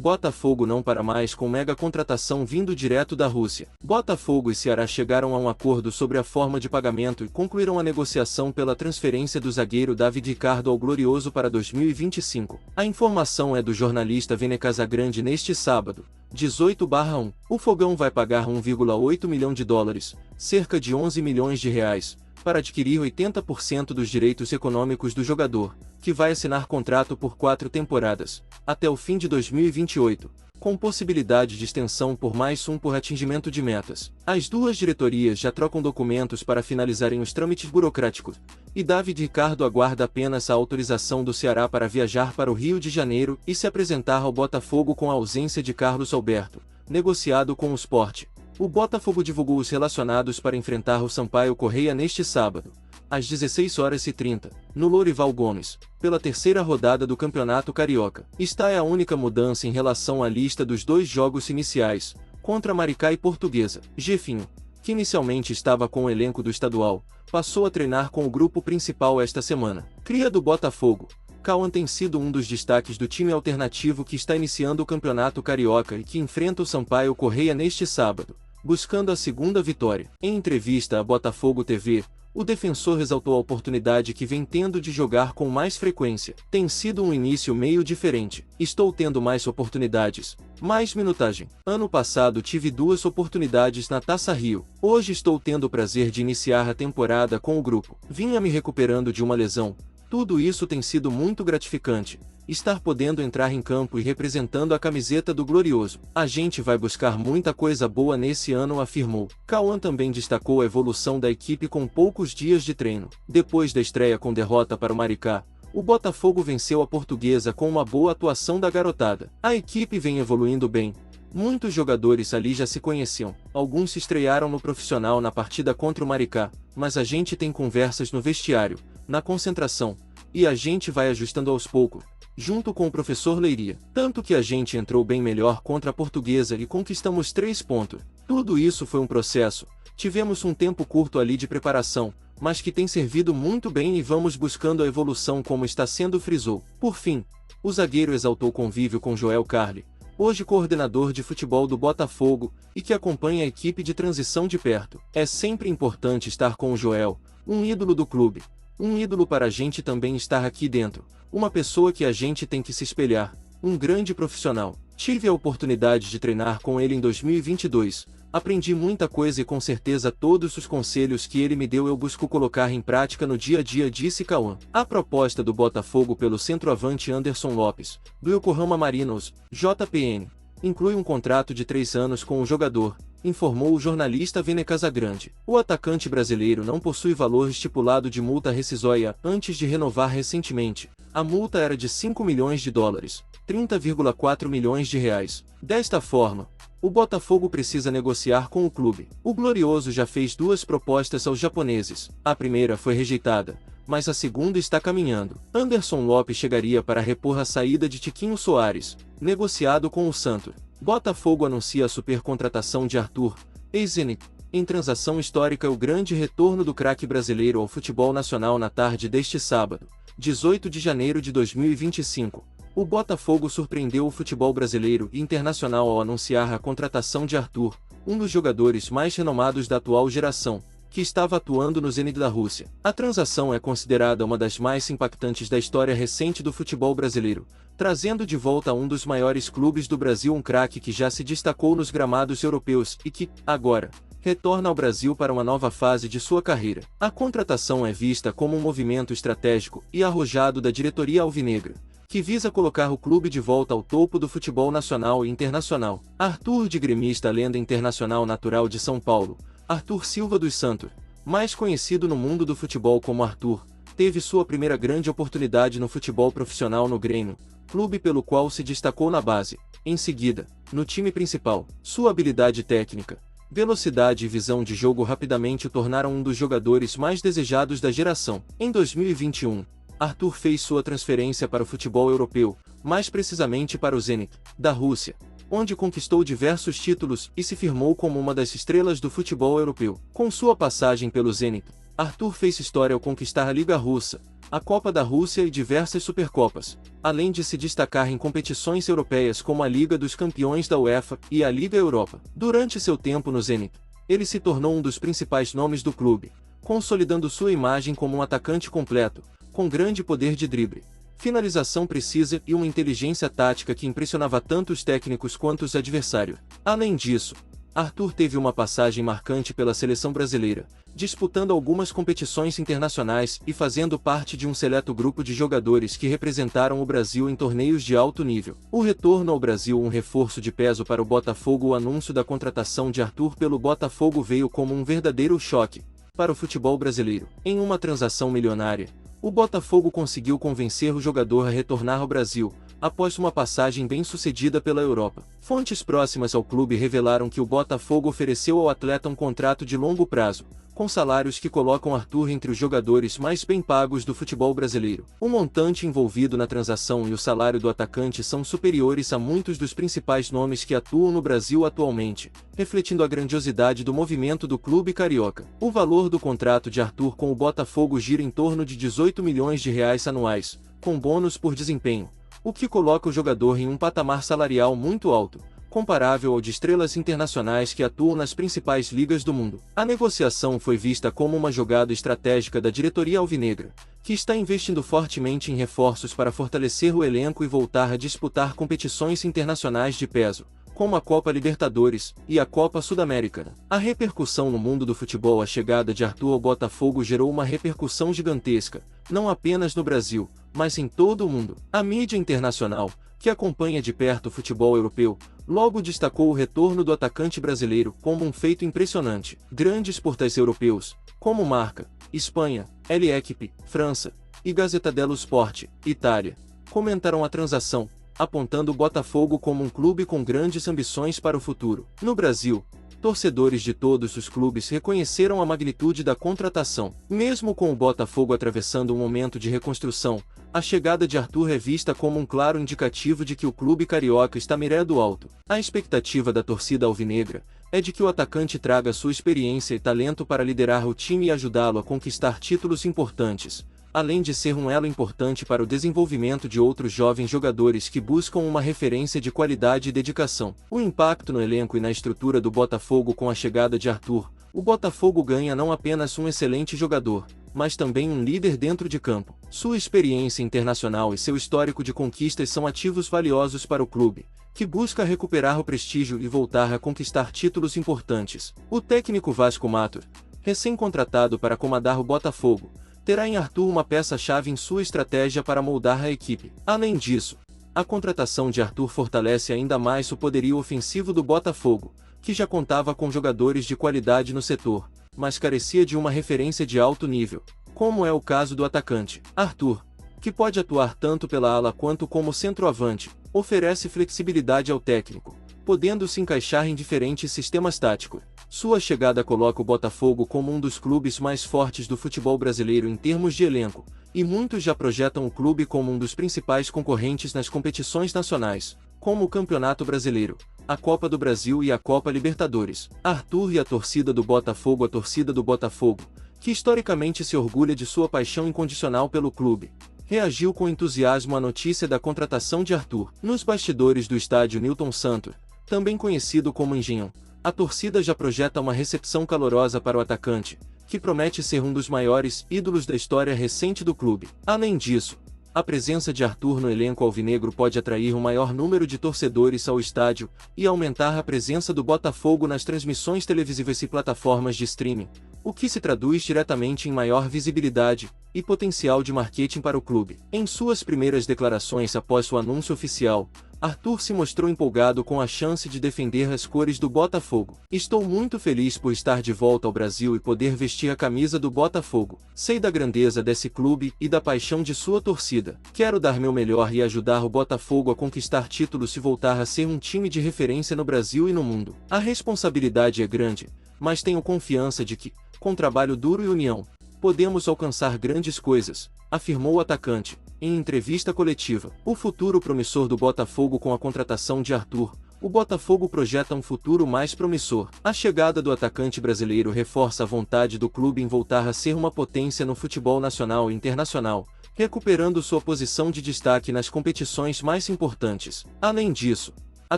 Botafogo não para mais com mega contratação vindo direto da Rússia. Botafogo e Ceará chegaram a um acordo sobre a forma de pagamento e concluíram a negociação pela transferência do zagueiro David Ricardo ao Glorioso para 2025. A informação é do jornalista Vene Casagrande neste sábado, 18/1. O Fogão vai pagar 1,8 milhão de dólares, cerca de 11 milhões de reais, para adquirir 80% dos direitos econômicos do jogador, que vai assinar contrato por 4 temporadas, até o fim de 2028, com possibilidade de extensão por mais um por atingimento de metas. As duas diretorias já trocam documentos para finalizarem os trâmites burocráticos, e David Ricardo aguarda apenas a autorização do Ceará para viajar para o Rio de Janeiro e se apresentar ao Botafogo com a ausência de Carlos Alberto, negociado com o Sport. O Botafogo divulgou os relacionados para enfrentar o Sampaio Corrêa neste sábado, às 16h30, no Lourival Gomes, pela terceira rodada do Campeonato Carioca. Esta é a única mudança em relação à lista dos 2 jogos iniciais, contra Maricá e Portuguesa. Jefinho, que inicialmente estava com o elenco do estadual, passou a treinar com o grupo principal esta semana. Cria do Botafogo, Cauã tem sido um dos destaques do time alternativo que está iniciando o Campeonato Carioca e que enfrenta o Sampaio Corrêa neste sábado, buscando a segunda vitória. Em entrevista à Botafogo TV, o defensor ressaltou a oportunidade que vem tendo de jogar com mais frequência. Tem sido um início meio diferente. Estou tendo mais oportunidades, mais minutagem. Ano passado tive 2 oportunidades na Taça Rio. Hoje estou tendo o prazer de iniciar a temporada com o grupo. Vinha me recuperando de uma lesão. Tudo isso tem sido muito gratificante. Estar podendo entrar em campo e representando a camiseta do Glorioso. A gente vai buscar muita coisa boa nesse ano, afirmou. Cauã também destacou a evolução da equipe com poucos dias de treino. Depois da estreia com derrota para o Maricá, o Botafogo venceu a Portuguesa com uma boa atuação da garotada. A equipe vem evoluindo bem. Muitos jogadores ali já se conheciam. Alguns se estrearam no profissional na partida contra o Maricá, mas a gente tem conversas no vestiário, na concentração, e a gente vai ajustando aos poucos, junto com o professor Leiria. Tanto que a gente entrou bem melhor contra a Portuguesa e conquistamos 3 pontos. Tudo isso foi um processo. Tivemos um tempo curto ali de preparação, mas que tem servido muito bem e vamos buscando a evolução como está sendo, frisou. Por fim, o zagueiro exaltou o convívio com Joel Carli, hoje coordenador de futebol do Botafogo, e que acompanha a equipe de transição de perto. É sempre importante estar com o Joel, um ídolo do clube. Um ídolo para a gente também estar aqui dentro, uma pessoa que a gente tem que se espelhar, um grande profissional. Tive a oportunidade de treinar com ele em 2022, aprendi muita coisa e com certeza todos os conselhos que ele me deu eu busco colocar em prática no dia a dia, disse Cauã. A proposta do Botafogo pelo centroavante Anderson Lopes, do Yokohama Marinos, JPN, inclui um contrato de 3 anos com o jogador, informou o jornalista Vene Casagrande. O atacante brasileiro não possui valor estipulado de multa rescisória antes de renovar recentemente. A multa era de 5 milhões de dólares, 30,4 milhões de reais. Desta forma, o Botafogo precisa negociar com o clube. O Glorioso já fez 2 propostas aos japoneses. A primeira foi rejeitada, mas a segunda está caminhando. Anderson Lopes chegaria para repor a saída de Tiquinho Soares, negociado com o Santos. Botafogo anuncia a supercontratação de Arthur, ex-Zenit, em transação histórica. O grande retorno do craque brasileiro ao futebol nacional na tarde deste sábado, 18 de janeiro de 2025. O Botafogo surpreendeu o futebol brasileiro e internacional ao anunciar a contratação de Arthur, um dos jogadores mais renomados da atual geração, que estava atuando no Zenit da Rússia. A transação é considerada uma das mais impactantes da história recente do futebol brasileiro, trazendo de volta a um dos maiores clubes do Brasil um craque que já se destacou nos gramados europeus e que, agora, retorna ao Brasil para uma nova fase de sua carreira. A contratação é vista como um movimento estratégico e arrojado da diretoria alvinegra, que visa colocar o clube de volta ao topo do futebol nacional e internacional. Arthur, de gremista lenda internacional natural de São Paulo, Arthur Silva dos Santos, mais conhecido no mundo do futebol como Arthur, teve sua primeira grande oportunidade no futebol profissional no Grêmio, clube pelo qual se destacou na base. Em seguida, no time principal, sua habilidade técnica, velocidade e visão de jogo rapidamente o tornaram um dos jogadores mais desejados da geração. Em 2021, Arthur fez sua transferência para o futebol europeu, mais precisamente para o Zenit, da Rússia, onde conquistou diversos títulos e se firmou como uma das estrelas do futebol europeu. Com sua passagem pelo Zenit, Arthur fez história ao conquistar a Liga Russa, a Copa da Rússia e diversas Supercopas, além de se destacar em competições europeias como a Liga dos Campeões da UEFA e a Liga Europa. Durante seu tempo no Zenit, ele se tornou um dos principais nomes do clube, consolidando sua imagem como um atacante completo, com grande poder de drible, finalização precisa e uma inteligência tática que impressionava tanto os técnicos quanto os adversários. Além disso, Arthur teve uma passagem marcante pela seleção brasileira, disputando algumas competições internacionais e fazendo parte de um seleto grupo de jogadores que representaram o Brasil em torneios de alto nível. O retorno ao Brasil, um reforço de peso para o Botafogo. O anúncio da contratação de Arthur pelo Botafogo veio como um verdadeiro choque para o futebol brasileiro. Em uma transação milionária, o Botafogo conseguiu convencer o jogador a retornar ao Brasil, após uma passagem bem-sucedida pela Europa. Fontes próximas ao clube revelaram que o Botafogo ofereceu ao atleta um contrato de longo prazo, com salários que colocam Arthur entre os jogadores mais bem pagos do futebol brasileiro. O montante envolvido na transação e o salário do atacante são superiores a muitos dos principais nomes que atuam no Brasil atualmente, refletindo a grandiosidade do movimento do clube carioca. O valor do contrato de Arthur com o Botafogo gira em torno de 18 milhões de reais anuais, com bônus por desempenho, o que coloca o jogador em um patamar salarial muito alto, comparável ao de estrelas internacionais que atuam nas principais ligas do mundo. A negociação foi vista como uma jogada estratégica da diretoria alvinegra, que está investindo fortemente em reforços para fortalecer o elenco e voltar a disputar competições internacionais de peso, como a Copa Libertadores e a Copa Sul-Americana. A repercussão no mundo do futebol. A chegada de Arthur ao Botafogo gerou uma repercussão gigantesca, não apenas no Brasil, mas em todo o mundo. A mídia internacional, que acompanha de perto o futebol europeu, logo destacou o retorno do atacante brasileiro como um feito impressionante. Grandes portais europeus, como Marca, Espanha, L'Equipe, França, e Gazzetta dello Sport, Itália, comentaram a transação, apontando o Botafogo como um clube com grandes ambições para o futuro. No Brasil, torcedores de todos os clubes reconheceram a magnitude da contratação. Mesmo com o Botafogo atravessando um momento de reconstrução, a chegada de Arthur é vista como um claro indicativo de que o clube carioca está mirando alto. A expectativa da torcida alvinegra é de que o atacante traga sua experiência e talento para liderar o time e ajudá-lo a conquistar títulos importantes, além de ser um elo importante para o desenvolvimento de outros jovens jogadores que buscam uma referência de qualidade e dedicação. O impacto no elenco e na estrutura do Botafogo. Com a chegada de Arthur, o Botafogo ganha não apenas um excelente jogador, mas também um líder dentro de campo. Sua experiência internacional e seu histórico de conquistas são ativos valiosos para o clube, que busca recuperar o prestígio e voltar a conquistar títulos importantes. O técnico Vasco Matur, recém-contratado para comandar o Botafogo, terá em Arthur uma peça-chave em sua estratégia para moldar a equipe. Além disso, a contratação de Arthur fortalece ainda mais o poderio ofensivo do Botafogo, que já contava com jogadores de qualidade no setor, mas carecia de uma referência de alto nível, como é o caso do atacante. Arthur, que pode atuar tanto pela ala quanto como centroavante, oferece flexibilidade ao técnico, podendo se encaixar em diferentes sistemas táticos. Sua chegada coloca o Botafogo como um dos clubes mais fortes do futebol brasileiro em termos de elenco, e muitos já projetam o clube como um dos principais concorrentes nas competições nacionais, como o Campeonato Brasileiro, a Copa do Brasil e a Copa Libertadores. Arthur e a torcida do Botafogo. A torcida do Botafogo, que historicamente se orgulha de sua paixão incondicional pelo clube, reagiu com entusiasmo à notícia da contratação de Arthur. Nos bastidores do estádio Newton Santos, também conhecido como Engenhão, a torcida já projeta uma recepção calorosa para o atacante, que promete ser um dos maiores ídolos da história recente do clube. Além disso, a presença de Arthur no elenco alvinegro pode atrair um maior número de torcedores ao estádio e aumentar a presença do Botafogo nas transmissões televisivas e plataformas de streaming, o que se traduz diretamente em maior visibilidade e potencial de marketing para o clube. Em suas primeiras declarações após o anúncio oficial, Arthur se mostrou empolgado com a chance de defender as cores do Botafogo. Estou muito feliz por estar de volta ao Brasil e poder vestir a camisa do Botafogo. Sei da grandeza desse clube e da paixão de sua torcida. Quero dar meu melhor e ajudar o Botafogo a conquistar títulos e voltar a ser um time de referência no Brasil e no mundo. A responsabilidade é grande, mas tenho confiança de que, com trabalho duro e união, podemos alcançar grandes coisas, afirmou o atacante, em entrevista coletiva. O futuro promissor do Botafogo. Com a contratação de Arthur, o Botafogo projeta um futuro mais promissor. A chegada do atacante brasileiro reforça a vontade do clube em voltar a ser uma potência no futebol nacional e internacional, recuperando sua posição de destaque nas competições mais importantes. Além disso, a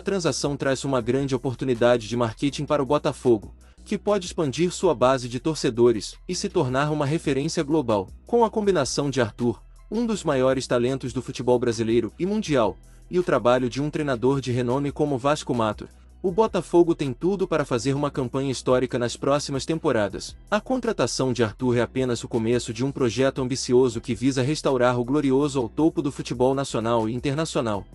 transação traz uma grande oportunidade de marketing para o Botafogo, que pode expandir sua base de torcedores e se tornar uma referência global. Com a combinação de Arthur, um dos maiores talentos do futebol brasileiro e mundial, e o trabalho de um treinador de renome como Vasco Mato, o Botafogo tem tudo para fazer uma campanha histórica nas próximas temporadas. A contratação de Arthur é apenas o começo de um projeto ambicioso que visa restaurar o Glorioso ao topo do futebol nacional e internacional.